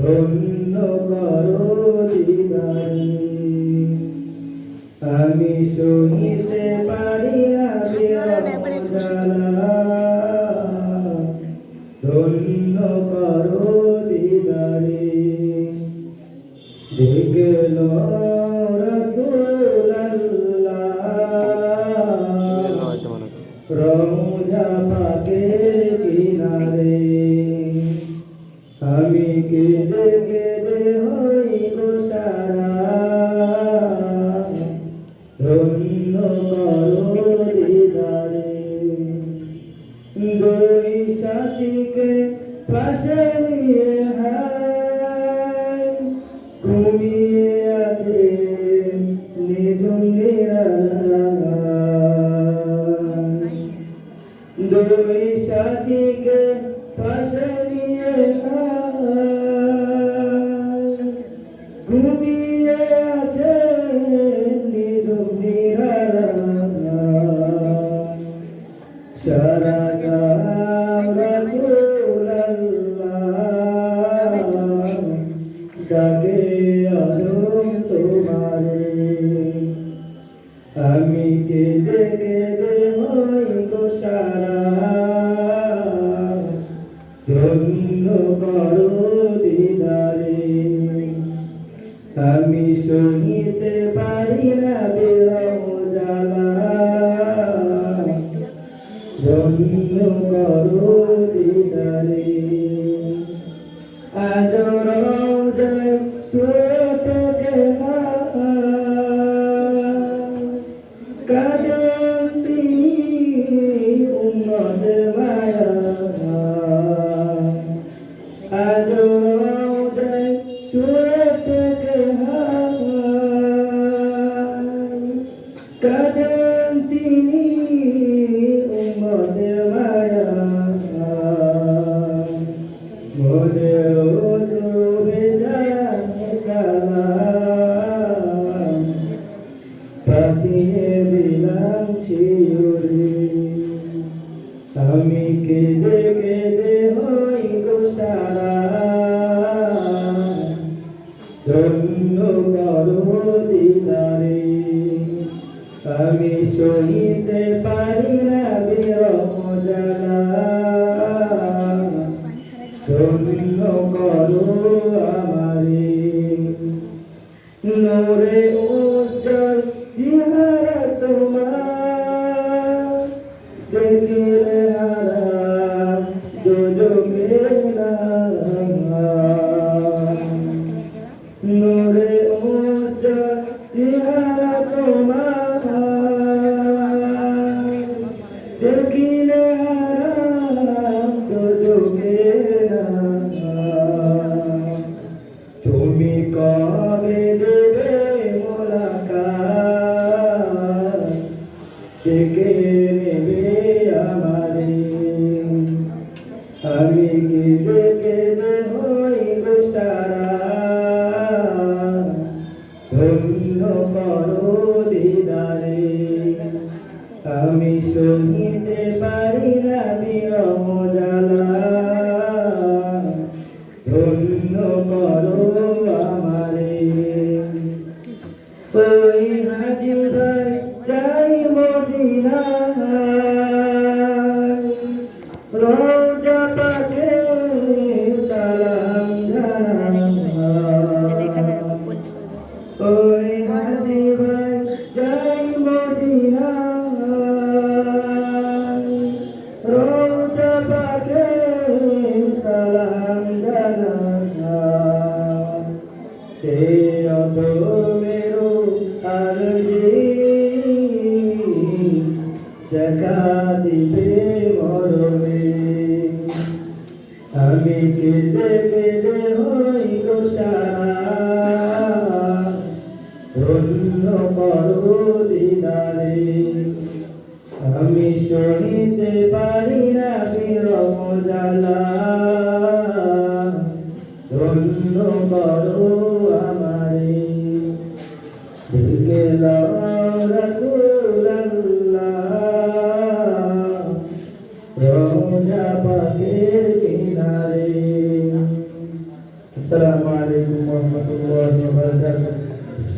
ধন্য করো দিদারে আমি সহিতে পারি না জ্বালা ধন্য করো দিদারে দেখল রমজা পাকের কিনারে আমি কেঁদে কেঁদে হইব সারা ধন্য করো দিদারে দুই সাথীকে পাশে নিয়ে ঘুমিয়ে আছে নিঝুম দুই সাথীকে পাশে নিয়ে ঘুমিয়ে আছে নিঝুম সারা ডাকে আদম তোমারে আমি কেঁদে কেঁদে হই গো সারা ধন্য করো দিদারে আমি সহিতে পারি না বিরহ জ্বালা ধন্য করো দিদারে আজ রওজায় শুয়ে থেকে কাঁদেন তিনি উম্মতের মায়া আজ রওজায় শুয়ে থেকে কাঁদেন তিনি উম্মতের মায়া পাঠিয়ে দিলাম শিউরে আমি কেঁদে কেঁদে হই গো সারা ধন্য করো দিদারে আমি সহিতে পারি না বিরহ জ্বালা ধন্য করো আমারে নূরে উজ্জ্বল চেহারা তোমার দেখিলে হারাম দুজকে না নূরে উজ্জ্বল চেহারা তোমার দেখিলে হারাম দুজকে না তুমি কবে দেবে মোলাকাত ডেকে নেবে আমারে আমি কেঁদে কেঁদে হই গো সারা ধন্য করো দিদারে আমি সহিতে পারি না বিরহ জ্বালা ধন্য করো আমারে ওই হাজি ভাই যাই মদিনা রওজা পাকে সালাম ওই হাজি ভাই যাই মদিনা রওজা পাকে সালাম মেরো আরজি দেখা দিবে মরমে আমি কেঁদে কেঁদে হই গো সারা ধন্য করো দিদারে আমি সহিতে পারি না বিরহ জ্বালা ধন্য করো আমারে দিল রাসূলুল্লাহ রওজা পাকের কিনারে আসসালামু আলাইকুম ওয়া রাহমাতুল্লাহি ওয়া বারাকাতুহু।